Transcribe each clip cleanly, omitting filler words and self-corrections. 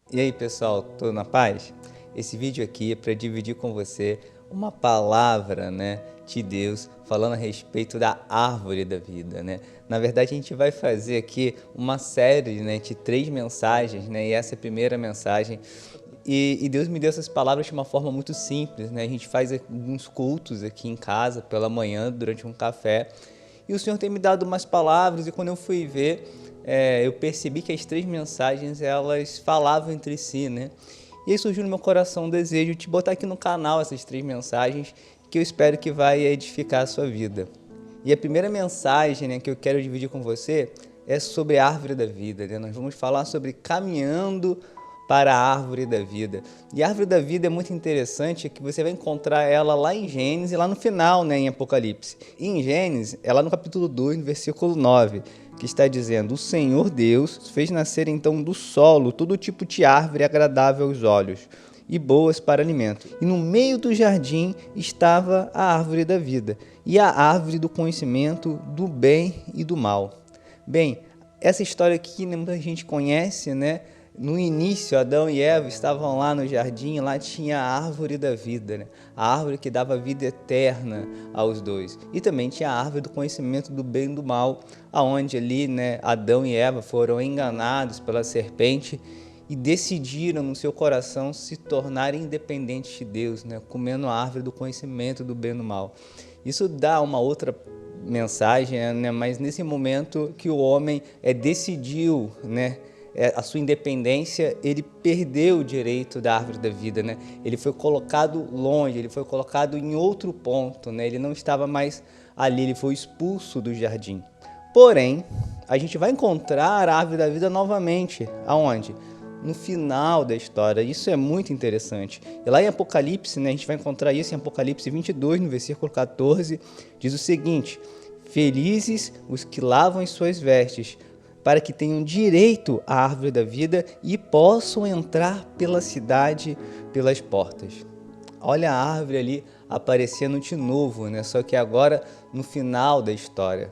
E aí pessoal, tudo na paz? Esse vídeo aqui é para dividir com você uma palavra, de Deus falando a respeito da árvore da vida, Na verdade a gente vai fazer aqui uma série, de 3 mensagens, E essa é a primeira mensagem. E Deus me deu essas palavras de uma forma muito simples, A gente faz alguns cultos aqui em casa pela manhã durante um café. E o Senhor tem me dado umas palavras e quando eu fui ver, eu percebi que as 3 mensagens elas falavam entre si, E aí surgiu no meu coração um desejo de te botar aqui no canal essas 3 mensagens que eu espero que vai edificar a sua vida. E a primeira mensagem, que eu quero dividir com você é sobre a árvore da vida, Nós vamos falar sobre caminhando para a árvore da vida. E a árvore da vida é muito interessante, que você vai encontrar ela lá em Gênesis, lá no final, em Apocalipse. E em Gênesis, ela no capítulo 2, no versículo 9, que está dizendo: o Senhor Deus fez nascer então do solo todo tipo de árvore agradável aos olhos e boas para alimento. E no meio do jardim estava a árvore da vida e a árvore do conhecimento do bem e do mal. Bem, essa história aqui muita gente conhece, No início, Adão e Eva estavam lá no jardim, lá tinha a árvore da vida, A árvore que dava vida eterna aos dois. E também tinha a árvore do conhecimento do bem e do mal, aonde ali, Adão e Eva foram enganados pela serpente e decidiram no seu coração se tornarem independentes de Deus, comendo a árvore do conhecimento do bem e do mal. Isso dá uma outra mensagem, mas nesse momento que o homem decidiu, a sua independência, ele perdeu o direito da árvore da vida, Ele foi colocado longe, ele foi colocado em outro ponto, Ele não estava mais ali, ele foi expulso do jardim. Porém, a gente vai encontrar a árvore da vida novamente. Aonde? No final da história. Isso é muito interessante. E lá em Apocalipse, a gente vai encontrar isso em Apocalipse 22, no versículo 14, diz o seguinte: felizes os que lavam as suas vestes, para que tenham direito à árvore da vida e possam entrar pela cidade pelas portas. Olha a árvore ali aparecendo de novo, Só que agora no final da história,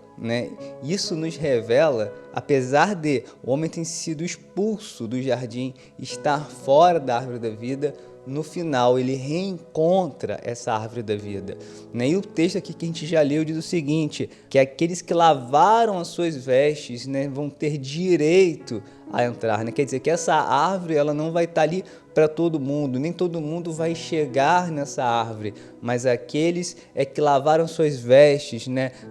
Isso nos revela, apesar de o homem ter sido expulso do jardim, estar fora da árvore da vida, no final ele reencontra essa árvore da vida. E o texto aqui que a gente já leu diz o seguinte, que aqueles que lavaram as suas vestes, vão ter direito a entrar. Quer dizer que essa árvore ela não vai estar ali para todo mundo, nem todo mundo vai chegar nessa árvore, mas aqueles que lavaram suas vestes,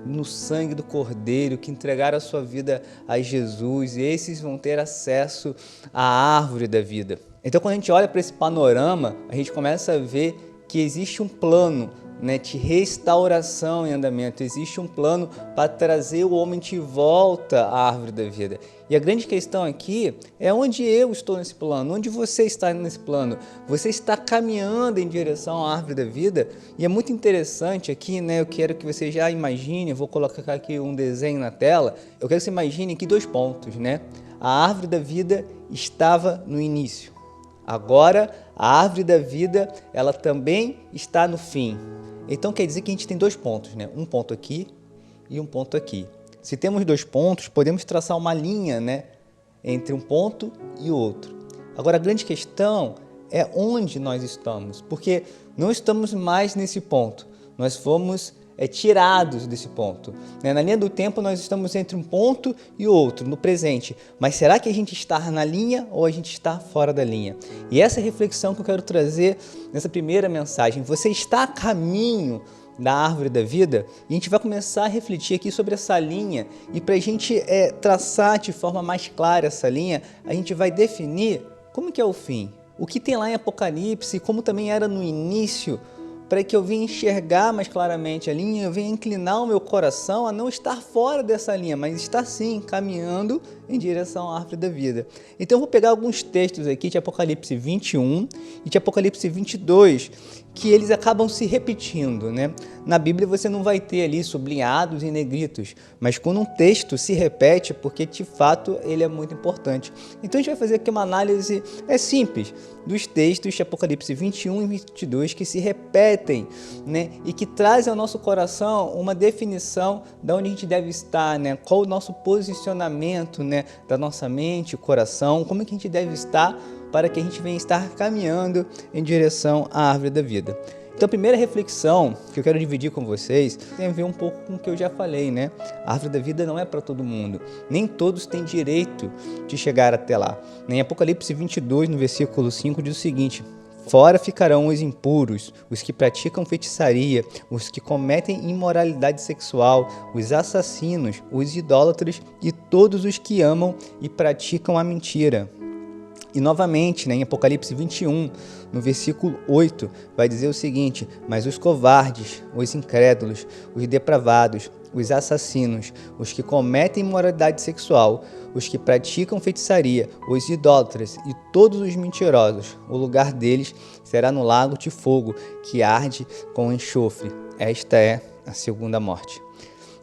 no sangue do Cordeiro, que entregaram a sua vida a Jesus, esses vão ter acesso à árvore da vida. Então, quando a gente olha para esse panorama, a gente começa a ver que existe um plano, de restauração em andamento, existe um plano para trazer o homem de volta à árvore da vida. E a grande questão aqui é onde eu estou nesse plano, onde você está nesse plano. Você está caminhando em direção à árvore da vida, e é muito interessante aqui, eu quero que você já imagine, eu vou colocar aqui um desenho na tela, eu quero que você imagine aqui 2 pontos, A árvore da vida estava no início. Agora, a árvore da vida, ela também está no fim. Então, quer dizer que a gente tem 2 pontos, Um ponto aqui e um ponto aqui. Se temos 2 pontos, podemos traçar uma linha, entre um ponto e outro. Agora, a grande questão é onde nós estamos, porque não estamos mais nesse ponto. Nós fomos tirados desse ponto. Na linha do tempo nós estamos entre um ponto e outro, no presente. Mas será que a gente está na linha ou a gente está fora da linha? E essa é a reflexão que eu quero trazer nessa primeira mensagem. Você está a caminho da árvore da vida? E a gente vai começar a refletir aqui sobre essa linha. E para a gente traçar de forma mais clara essa linha, a gente vai definir como que é o fim. O que tem lá em Apocalipse, como também era no início, para que eu venha enxergar mais claramente a linha, eu venha inclinar o meu coração a não estar fora dessa linha, mas estar sim caminhando em direção à árvore da vida. Então eu vou pegar alguns textos aqui de Apocalipse 21 e de Apocalipse 22, que eles acabam se repetindo, Na Bíblia você não vai ter ali sublinhados em negritos, mas quando um texto se repete, porque de fato ele é muito importante. Então a gente vai fazer aqui uma análise simples dos textos de Apocalipse 21 e 22 que se repetem, e que trazem ao nosso coração uma definição de onde a gente deve estar, qual o nosso posicionamento, da nossa mente, o coração, como é que a gente deve estar para que a gente venha estar caminhando em direção à árvore da vida. Então a primeira reflexão que eu quero dividir com vocês tem a ver um pouco com o que eu já falei, né? A árvore da vida não é para todo mundo, nem todos têm direito de chegar até lá. Em Apocalipse 22, no versículo 5, diz o seguinte: fora ficarão os impuros, os que praticam feitiçaria, os que cometem imoralidade sexual, os assassinos, os idólatras e todos os que amam e praticam a mentira. E novamente, em Apocalipse 21, no versículo 8, vai dizer o seguinte: mas os covardes, os incrédulos, os depravados, os assassinos, os que cometem imoralidade sexual, os que praticam feitiçaria, os idólatras e todos os mentirosos, o lugar deles será no lago de fogo, que arde com enxofre. Esta é a segunda morte.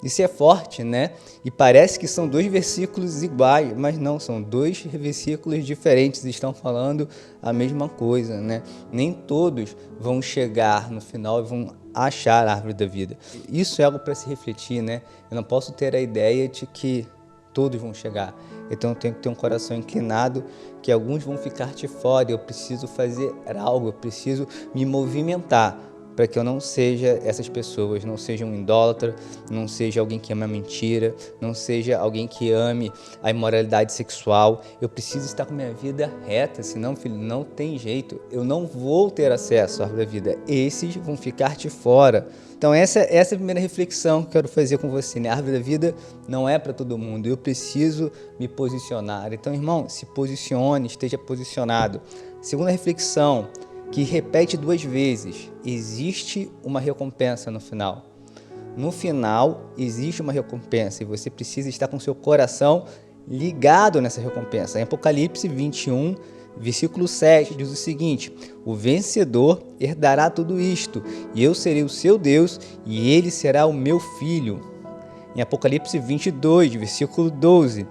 Isso é forte, né? E parece que são dois versículos iguais, mas não, são dois versículos diferentes, estão falando a mesma coisa, né? Nem todos vão chegar no final e vão achar a árvore da vida. Isso é algo para se refletir, né? Eu não posso ter a ideia de que todos vão chegar. Então eu tenho que ter um coração inclinado, que alguns vão ficar de fora. Eu preciso fazer algo, eu preciso me movimentar, para que eu não seja essas pessoas, não seja um idólatra, não seja alguém que ama a mentira, não seja alguém que ame a imoralidade sexual. Eu preciso estar com minha vida reta, senão, filho, não tem jeito. Eu não vou ter acesso à árvore da vida. Esses vão ficar de fora. Então essa é a primeira reflexão que eu quero fazer com você, né? A árvore da vida não é para todo mundo. Eu preciso me posicionar. Então, irmão, se posicione, esteja posicionado. Segunda reflexão, que repete duas vezes: existe uma recompensa no final. No final, existe uma recompensa e você precisa estar com seu coração ligado nessa recompensa. Em Apocalipse 21, versículo 7, diz o seguinte: o vencedor herdará tudo isto, e eu serei o seu Deus, e ele será o meu filho. Em Apocalipse 22, versículo 12,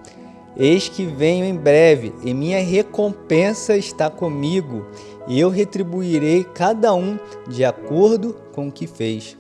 eis que venho em breve, e minha recompensa está comigo, e eu retribuirei cada um de acordo com o que fez.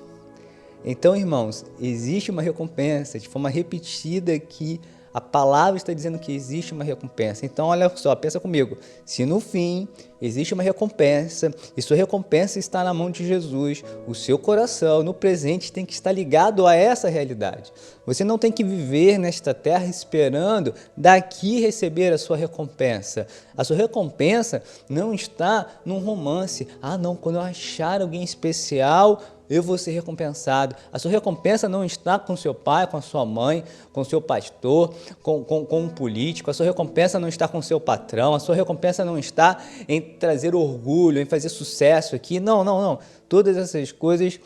Então, irmãos, existe uma recompensa, de forma repetida aqui, a palavra está dizendo que existe uma recompensa. Então, olha só, pensa comigo, se no fim existe uma recompensa, e sua recompensa está na mão de Jesus, o seu coração no presente tem que estar ligado a essa realidade. Você não tem que viver nesta terra esperando daqui receber a sua recompensa. A sua recompensa não está num romance. Ah, não, quando eu achar alguém especial, eu vou ser recompensado. A sua recompensa não está com seu pai, com a sua mãe, com o seu pastor, com um político. A sua recompensa não está com seu patrão. A sua recompensa não está em trazer orgulho, em fazer sucesso aqui. Não, não, não. Todas essas coisas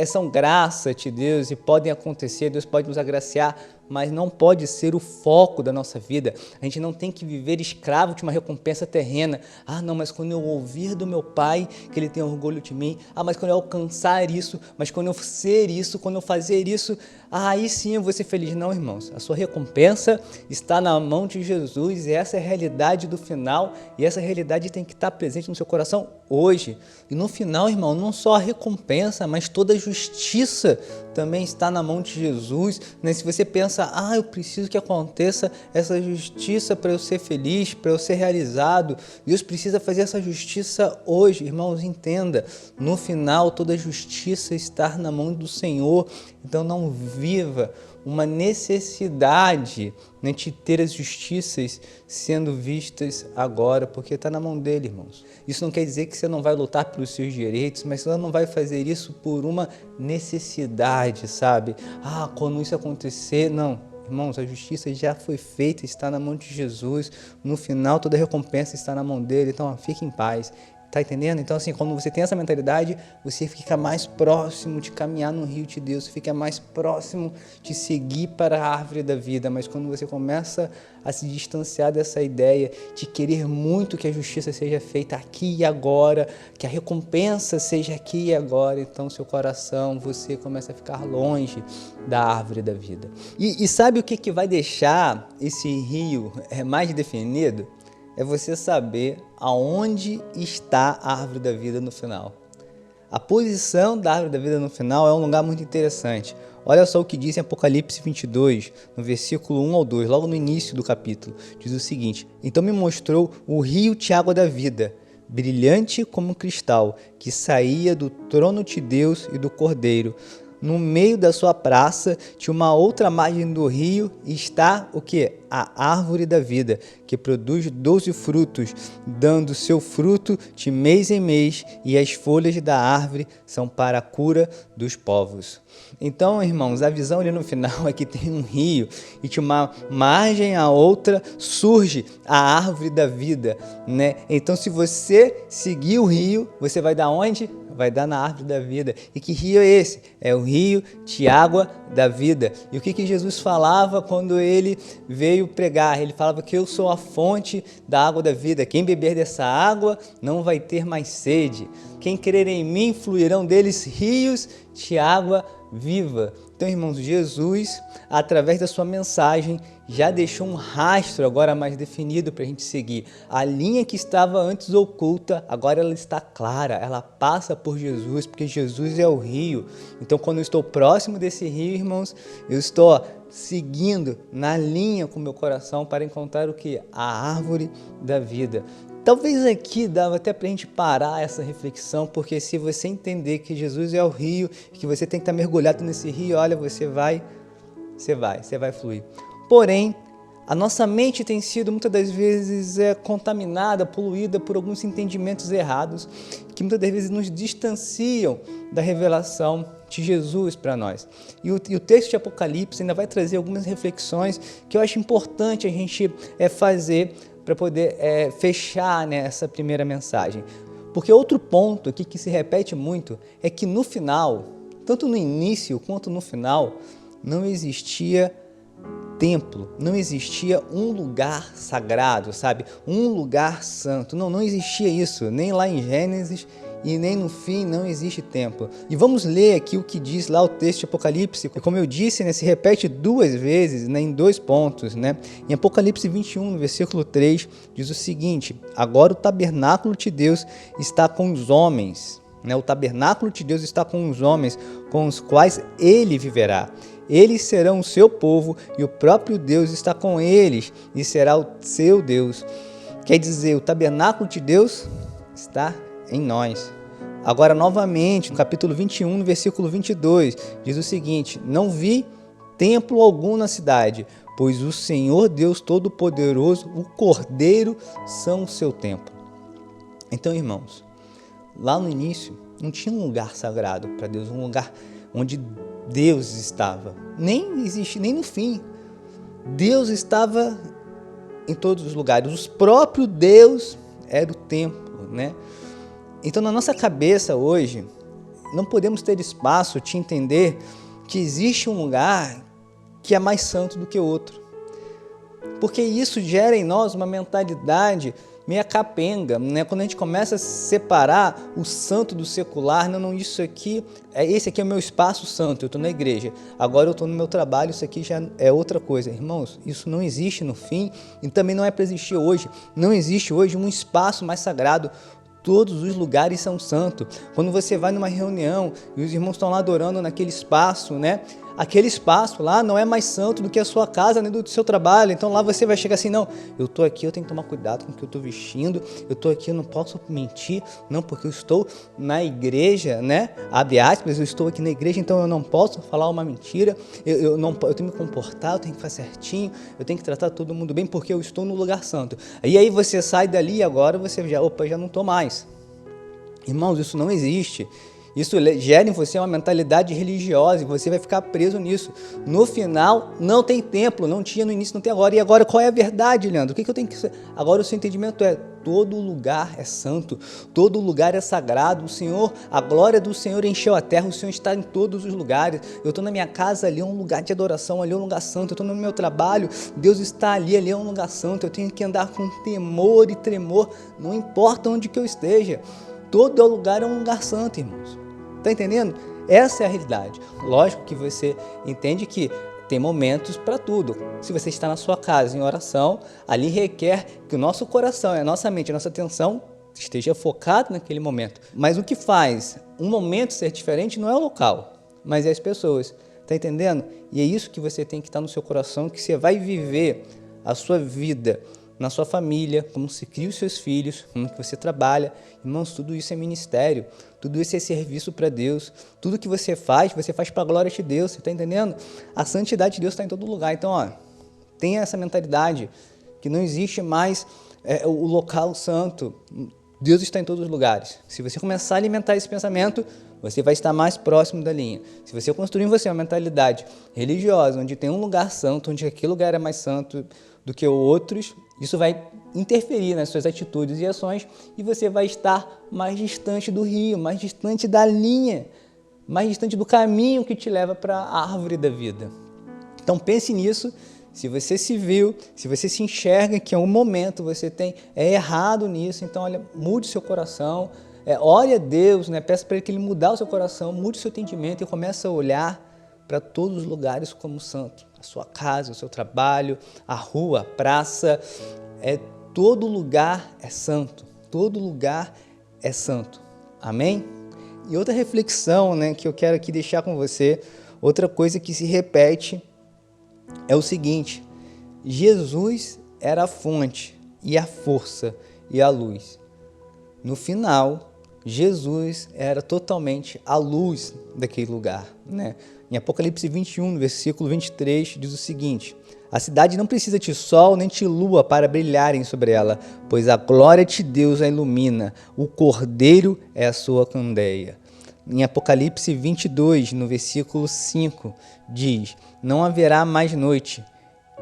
são graça de Deus e podem acontecer, Deus pode nos agraciar, mas não pode ser o foco da nossa vida. A gente não tem que viver escravo de uma recompensa terrena. Ah, não, mas quando eu ouvir do meu pai que ele tem orgulho de mim, ah, mas quando eu alcançar isso, mas quando eu ser isso, quando eu fazer isso, aí sim eu vou ser feliz. Não, irmãos, a sua recompensa está na mão de Jesus e essa é a realidade do final e essa realidade tem que estar presente no seu coração hoje. E no final, irmão, não só a recompensa, mas toda a justiça também está na mão de Jesus, né? Se você pensa, eu preciso que aconteça essa justiça para eu ser feliz, para eu ser realizado, Deus precisa fazer essa justiça hoje, irmãos, entenda, no final toda a justiça está na mão do Senhor, então não viva uma necessidade, né, de ter as justiças sendo vistas agora, porque está na mão dele, irmãos. Isso não quer dizer que você não vai lutar pelos seus direitos, mas você não vai fazer isso por uma necessidade, sabe? Quando isso acontecer, não. Irmãos, a justiça já foi feita, está na mão de Jesus. No final, toda a recompensa está na mão dele, então fique em paz. Tá entendendo? Então, assim, quando você tem essa mentalidade, você fica mais próximo de caminhar no rio de Deus, você fica mais próximo de seguir para a árvore da vida. Mas quando você começa a se distanciar dessa ideia de querer muito que a justiça seja feita aqui e agora, que a recompensa seja aqui e agora, então seu coração, você começa a ficar longe da árvore da vida. E sabe o que vai deixar esse rio mais definido? É você saber aonde está a árvore da vida no final. A posição da árvore da vida no final é um lugar muito interessante. Olha só o que diz em Apocalipse 22, no versículo 1 ao 2, logo no início do capítulo. Diz o seguinte: então me mostrou o rio de água da vida, brilhante como cristal, que saía do trono de Deus e do Cordeiro. No meio da sua praça tinha uma outra margem do rio e está o que? A árvore da vida, que produz 12 frutos, dando seu fruto de mês em mês, e as folhas da árvore são para a cura dos povos. Então, irmãos, a visão ali no final é que tem um rio e de uma margem a outra surge a árvore da vida, né? Então, se você seguir o rio, você vai dar onde? Vai dar na árvore da vida. E que rio é esse? É o rio de água da vida. E o que Jesus falava quando ele veio pregar? Ele falava que eu sou a fonte da água da vida. Quem beber dessa água não vai ter mais sede. Quem crer em mim, fluirão deles rios de água viva. Então, irmãos, Jesus, através da sua mensagem, já deixou um rastro agora mais definido para a gente seguir. A linha que estava antes oculta, agora ela está clara, ela passa por Jesus, porque Jesus é o rio. Então, quando eu estou próximo desse rio, irmãos, eu estou seguindo na linha com o meu coração para encontrar o que? A árvore da vida. Talvez aqui dava até para a gente parar essa reflexão, porque se você entender que Jesus é o rio, que você tem que estar mergulhado nesse rio, olha, você vai fluir. Porém, a nossa mente tem sido muitas das vezes contaminada, poluída por alguns entendimentos errados, que muitas das vezes nos distanciam da revelação de Jesus para nós. E o texto de Apocalipse ainda vai trazer algumas reflexões que eu acho importante a gente fazer para poder fechar, né, essa primeira mensagem. Porque outro ponto aqui que se repete muito é que no final, tanto no início quanto no final, não existia templo, não existia um lugar sagrado, sabe? Um lugar santo. Não existia isso, nem lá em Gênesis e nem no fim não existe templo. E vamos ler aqui o que diz lá o texto de Apocalipse. Como eu disse, né, se repete duas vezes, né, em dois pontos, né? Em Apocalipse 21, no versículo 3, diz o seguinte: agora o tabernáculo de Deus está com os homens, né? O tabernáculo de Deus está com os homens, com os quais ele viverá. Eles serão o seu povo e o próprio Deus está com eles e será o seu Deus. Quer dizer, o tabernáculo de Deus está em nós. Agora, novamente, no capítulo 21, no versículo 22, diz o seguinte: não vi templo algum na cidade, pois o Senhor Deus Todo-Poderoso, o Cordeiro, são o seu templo. Então, irmãos, lá no início não tinha um lugar sagrado para Deus, um lugar onde Deus estava. Nem existe, nem no fim. Deus estava em todos os lugares. O próprio Deus era o templo, né? Então, na nossa cabeça hoje, não podemos ter espaço de entender que existe um lugar que é mais santo do que o outro. Porque isso gera em nós uma mentalidade meia capenga, né? Quando a gente começa a separar o santo do secular, não, esse aqui é o meu espaço santo, eu estou na igreja, agora eu estou no meu trabalho, isso aqui já é outra coisa. Irmãos, isso não existe no fim e também não é para existir hoje. Não existe hoje um espaço mais sagrado. Todos os lugares são santos. Quando você vai numa reunião e os irmãos estão lá adorando naquele espaço, né? Aquele espaço lá não é mais santo do que a sua casa, nem do seu trabalho. Então lá você vai chegar assim: não, eu estou aqui, eu tenho que tomar cuidado com o que eu estou vestindo, eu estou aqui, eu não posso mentir, não, porque eu estou na igreja, né? Abre aspas, eu estou aqui na igreja, então eu não posso falar uma mentira, eu tenho que me comportar, eu tenho que fazer certinho, eu tenho que tratar todo mundo bem, porque eu estou no lugar santo. E aí você sai dali e agora você já não estou mais. Irmãos, isso não existe. Isso gera em você uma mentalidade religiosa e você vai ficar preso nisso. No final, não tem templo, não tinha no início, não tem agora. E agora, qual é a verdade, Leandro? O que eu tenho que... Agora o seu entendimento é: todo lugar é santo, todo lugar é sagrado. O Senhor, a glória do Senhor encheu a terra, o Senhor está em todos os lugares. Eu estou na minha casa, ali é um lugar de adoração, ali é um lugar santo. Eu estou no meu trabalho, Deus está ali é um lugar santo. Eu tenho que andar com temor e tremor, não importa onde que eu esteja. Todo lugar é um lugar santo, irmãos. Está entendendo? Essa é a realidade. Lógico que você entende que tem momentos para tudo. Se você está na sua casa em oração, ali requer que o nosso coração, a nossa mente, a nossa atenção esteja focado naquele momento. Mas o que faz um momento ser diferente não é o local, mas é as pessoas. Tá entendendo? E é isso que você tem que estar no seu coração, que você vai viver a sua vida na sua família, como você cria os seus filhos, como que você trabalha. Irmãos, tudo isso é ministério, tudo isso é serviço para Deus. Tudo que você faz para a glória de Deus, você está entendendo? A santidade de Deus está em todo lugar. Então, tenha essa mentalidade que não existe mais o local santo. Deus está em todos os lugares. Se você começar a alimentar esse pensamento, você vai estar mais próximo da linha. Se você construir em você uma mentalidade religiosa, onde tem um lugar santo, onde aquele lugar é mais santo do que outros, isso vai interferir nas suas atitudes e ações e você vai estar mais distante do rio, mais distante da linha, mais distante do caminho que te leva para a árvore da vida. Então pense nisso. Se você se viu, se você se enxerga que em algum momento você é errado nisso, então olha, mude seu coração, ore a Deus, né? Peça para Ele mudar o seu coração, mude o seu entendimento e comece a olhar para todos os lugares como santo. A sua casa, o seu trabalho, a rua, a praça, todo lugar é santo, todo lugar é santo. Amém? E outra reflexão, né, que eu quero aqui deixar com você, outra coisa que se repete é o seguinte: Jesus era a fonte e a força e a luz. No final, Jesus era totalmente a luz daquele lugar, né? Em Apocalipse 21, no versículo 23, diz o seguinte: a cidade não precisa de sol nem de lua para brilharem sobre ela, pois a glória de Deus a ilumina, o Cordeiro é a sua candeia. Em Apocalipse 22, no versículo 5, diz: não haverá mais noite.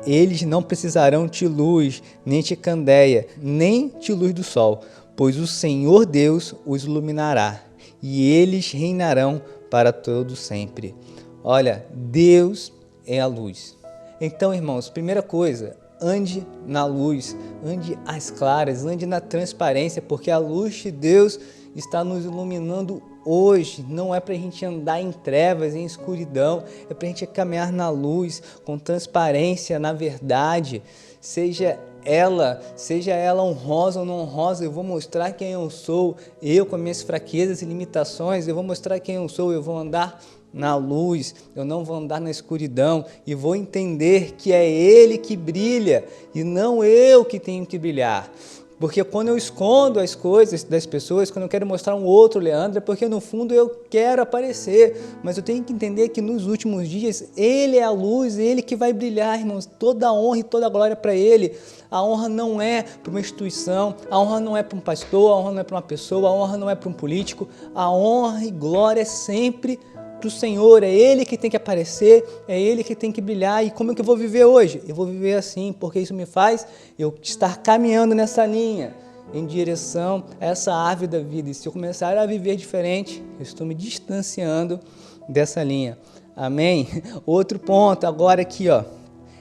Eles não precisarão de luz, nem de candeia, nem de luz do sol, pois o Senhor Deus os iluminará, e eles reinarão para todo sempre. Olha, Deus é a luz. Então, irmãos, primeira coisa, ande na luz, ande às claras, ande na transparência, porque a luz de Deus está nos iluminando hoje. Não é para a gente andar em trevas, em escuridão, é para a gente caminhar na luz, com transparência, na verdade. Seja ela honrosa ou não honrosa, eu vou mostrar quem eu sou, eu com minhas fraquezas e limitações, eu vou mostrar quem eu sou, eu vou andar na luz, eu não vou andar na escuridão e vou entender que é Ele que brilha e não eu que tenho que brilhar. Porque quando eu escondo as coisas das pessoas, quando eu quero mostrar um outro Leandro, é porque no fundo eu quero aparecer. Mas eu tenho que entender que nos últimos dias, Ele é a luz, Ele que vai brilhar, irmãos. Toda a honra e toda a glória para Ele. A honra não é para uma instituição, a honra não é para um pastor, a honra não é para uma pessoa, a honra não é para um político. A honra e glória é sempre para o Senhor, é Ele que tem que aparecer, é Ele que tem que brilhar. E como é que eu vou viver hoje? Eu vou viver assim, porque isso me faz eu estar caminhando nessa linha, em direção a essa árvore da vida. E se eu começar a viver diferente, eu estou me distanciando dessa linha. Amém? Outro ponto agora aqui,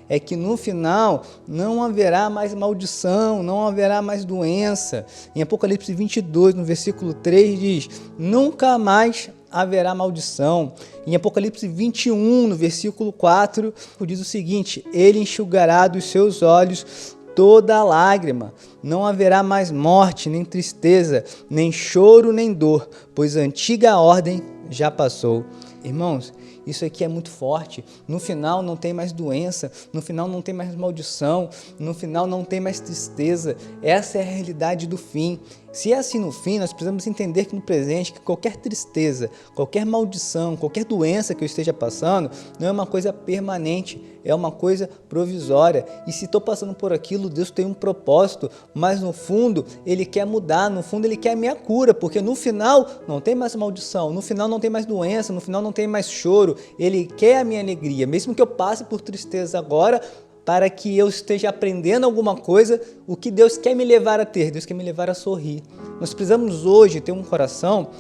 é que no final não haverá mais maldição, não haverá mais doença. Em Apocalipse 22, no versículo 3, diz: nunca mais haverá maldição. Em Apocalipse 21, no versículo 4, diz o seguinte: Ele enxugará dos seus olhos toda a lágrima. Não haverá mais morte, nem tristeza, nem choro, nem dor, pois a antiga ordem já passou. Irmãos, isso aqui é muito forte. No final não tem mais doença, no final não tem mais maldição, no final não tem mais tristeza. Essa é a realidade do fim. Se é assim no fim, nós precisamos entender que no presente, que qualquer tristeza, qualquer maldição, qualquer doença que eu esteja passando, não é uma coisa permanente, é uma coisa provisória. E se estou passando por aquilo, Deus tem um propósito, mas no fundo Ele quer mudar, no fundo Ele quer a minha cura, porque no final não tem mais maldição, no final não tem mais doença, no final não tem mais choro. Ele quer a minha alegria, mesmo que eu passe por tristeza agora, para que eu esteja aprendendo alguma coisa, o que Deus quer me levar a ter, Deus quer me levar a sorrir. Nós precisamos hoje ter um coração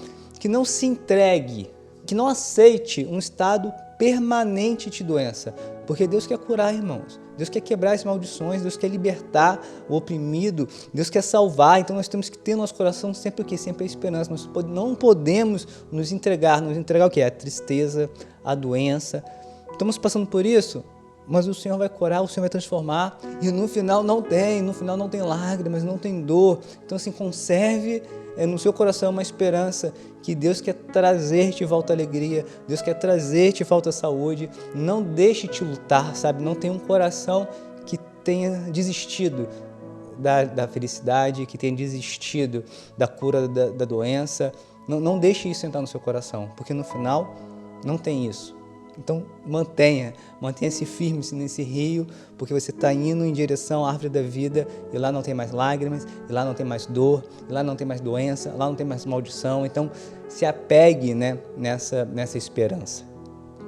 que não se entregue, que não aceite um estado permanente de doença, porque Deus quer curar, irmãos. Deus quer quebrar as maldições, Deus quer libertar o oprimido, Deus quer salvar. Então nós temos que ter no nosso coração sempre o quê? Sempre a esperança. Nós não podemos nos entregar o quê? A tristeza, a doença. Estamos passando por isso? Mas o Senhor vai curar, o Senhor vai transformar, e no final não tem lágrimas, não tem dor. Então assim, conserve no seu coração uma esperança que Deus quer trazer de volta alegria, Deus quer trazer de volta saúde, não deixe te lutar, sabe? Não tenha um coração que tenha desistido da felicidade, que tenha desistido da cura da doença. Não deixe isso entrar no seu coração, porque no final não tem isso. Então mantenha-se firme nesse rio, porque você está indo em direção à árvore da vida, e lá não tem mais lágrimas, e lá não tem mais dor, e lá não tem mais doença, lá não tem mais maldição. Então se apegue, né, nessa esperança.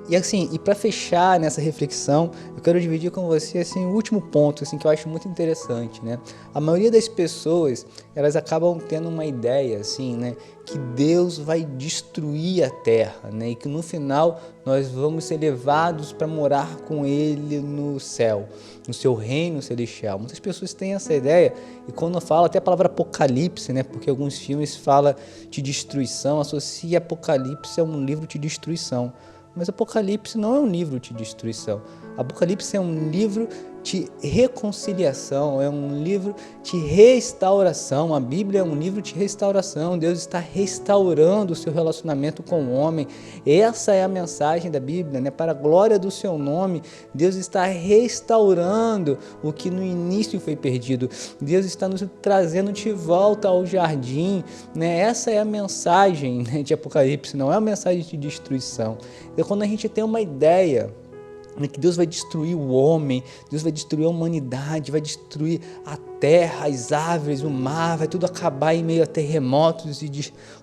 E assim, para fechar nessa reflexão, eu quero dividir com você assim, o último ponto assim, que eu acho muito interessante, né? A maioria das pessoas, elas acabam tendo uma ideia assim, né, que Deus vai destruir a terra, né, e que no final nós vamos ser levados para morar com Ele no céu, no seu reino celestial. Muitas pessoas têm essa ideia, e quando fala até a palavra apocalipse, né, porque alguns filmes falam de destruição, associa Apocalipse a um livro de destruição. Mas Apocalipse não é um livro de destruição. Apocalipse é um livro de reconciliação, é um livro de restauração. A Bíblia é um livro de restauração. Deus está restaurando o seu relacionamento com o homem. Essa é a mensagem da Bíblia, né? Para a glória do seu nome, Deus está restaurando o que no início foi perdido. Deus está nos trazendo de volta ao jardim, né? Essa é a mensagem, né, de Apocalipse, não é uma mensagem de destruição. Então, quando a gente tem uma ideia que Deus vai destruir o homem, Deus vai destruir a humanidade, vai destruir a terra, as árvores, o mar, vai tudo acabar em meio a terremotos.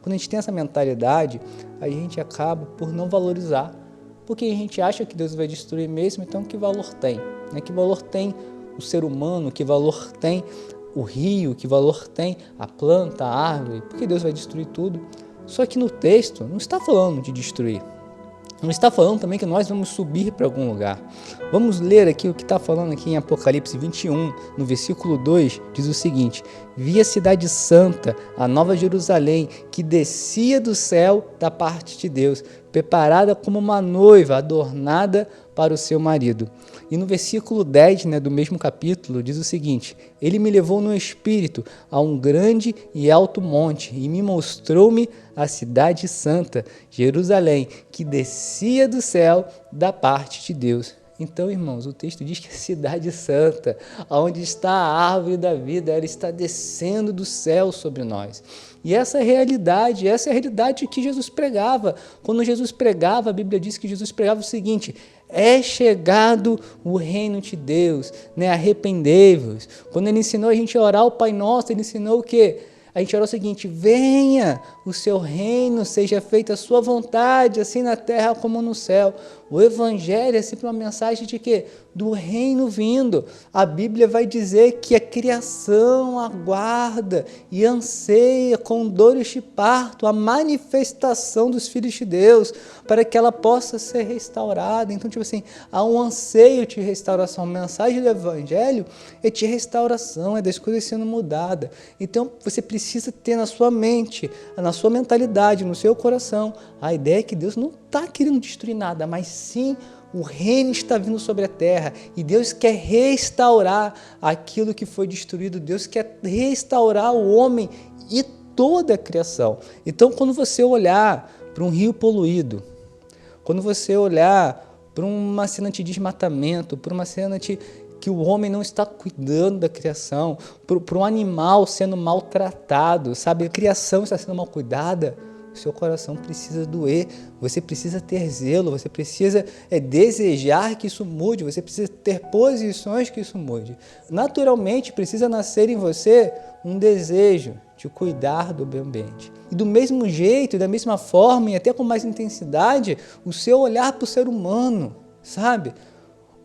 Quando a gente tem essa mentalidade, a gente acaba por não valorizar, porque a gente acha que Deus vai destruir mesmo. Então que valor tem? Que valor tem o ser humano? Que valor tem o rio? Que valor tem a planta, a árvore? Porque Deus vai destruir tudo. Só que no texto não está falando de destruir. Não está falando também que nós vamos subir para algum lugar. Vamos ler aqui o que está falando aqui em Apocalipse 21, no versículo 2, diz o seguinte: vi a cidade santa, a nova Jerusalém, que descia do céu da parte de Deus, preparada como uma noiva adornada para o seu marido. E no versículo 10, do mesmo capítulo, diz o seguinte: ele me levou no espírito a um grande e alto monte e me mostrou-me a cidade santa, Jerusalém, que descia do céu da parte de Deus. Então, irmãos, o texto diz que a cidade santa, onde está a árvore da vida, ela está descendo do céu sobre nós. E essa é a realidade que Jesus pregava. Quando Jesus pregava, a Bíblia diz que Jesus pregava o seguinte: é chegado o reino de Deus, arrependei-vos. Quando ele ensinou a gente a orar o Pai Nosso, ele ensinou o quê? A gente orou o seguinte: venha o seu reino, seja feita a sua vontade, assim na terra como no céu. O Evangelho é sempre uma mensagem de quê? Do reino vindo. A Bíblia vai dizer que a criação aguarda e anseia com dores de parto a manifestação dos filhos de Deus, para que ela possa ser restaurada. Então, há um anseio de restauração. A mensagem do Evangelho é de restauração, é das coisas sendo mudadas. Então, você precisa ter na sua mente, na sua mentalidade, no seu coração, a ideia que Deus não está querendo destruir nada, mas sim o reino está vindo sobre a terra, e Deus quer restaurar aquilo que foi destruído. Deus quer restaurar o homem e toda a criação. Então, quando você olhar para um rio poluído, quando você olhar para uma cena de desmatamento, para uma cena que o homem não está cuidando da criação, para um animal sendo maltratado, a criação está sendo mal cuidada, o seu coração precisa doer, você precisa ter zelo, você precisa desejar que isso mude, você precisa ter posições que isso mude. Naturalmente precisa nascer em você um desejo de cuidar do meio ambiente. E do mesmo jeito, da mesma forma e até com mais intensidade, o seu olhar para o ser humano,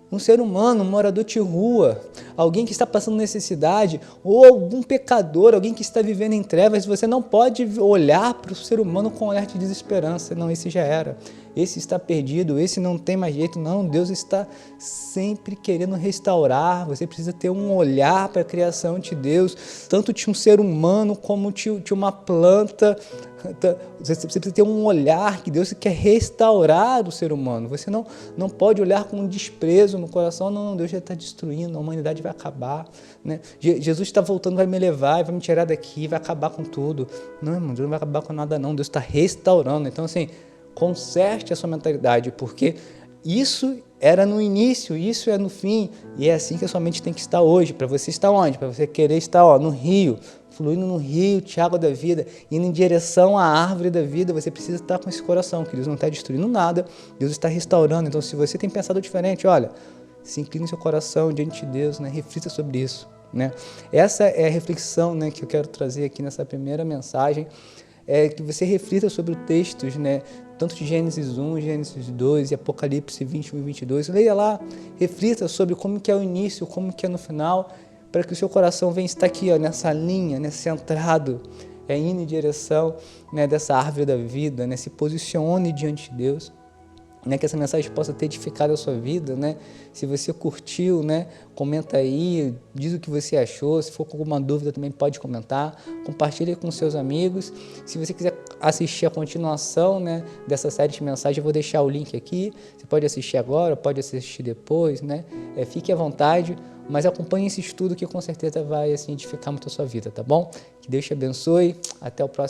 um ser humano, um morador de rua, alguém que está passando necessidade, ou algum pecador, alguém que está vivendo em trevas. Você não pode olhar para o ser humano com um olhar de desesperança. Não, esse já era. esse está perdido, esse não tem mais jeito. Não, Deus está sempre querendo restaurar. Você precisa ter um olhar para a criação de Deus, tanto de um ser humano como de uma planta. Você precisa ter um olhar que Deus quer restaurar o ser humano. Você não pode olhar com um desprezo no coração. Não, Deus já está destruindo, a humanidade vai acabar, né? Jesus está voltando, vai me levar, vai me tirar daqui, vai acabar com tudo. Não, irmão, Deus não vai acabar com nada não. Deus está restaurando. Então, assim, conserte a sua mentalidade, porque isso era no início, isso é no fim, e é assim que a sua mente tem que estar hoje. Para você estar onde? Para você querer estar no rio, fluindo no rio de água da vida, indo em direção à árvore da vida. Você precisa estar com esse coração, que Deus não está destruindo nada, Deus está restaurando. Então, se você tem pensado diferente, olha, se incline seu coração diante de Deus, né? Reflita sobre isso, né? Essa é a reflexão, né, que eu quero trazer aqui nessa primeira mensagem, que você reflita sobre os textos, né, tanto de Gênesis 1, Gênesis 2 e Apocalipse 21 e 22. Leia lá, reflita sobre como que é o início, como que é no final, para que o seu coração venha estar aqui, ó, nessa linha, né, centrado, indo em direção, né, dessa árvore da vida, né, se posicione diante de Deus. Né, que essa mensagem possa ter edificado a sua vida, né? Se você curtiu, né, comenta aí, diz o que você achou. Se for com alguma dúvida também pode comentar, compartilha com seus amigos. Se você quiser assistir a continuação, né, dessa série de mensagens, eu vou deixar o link aqui. Você pode assistir agora, pode assistir depois, né? Fique à vontade, mas acompanhe esse estudo que com certeza vai assim, edificar muito a sua vida, tá bom? Que Deus te abençoe. Até o próximo.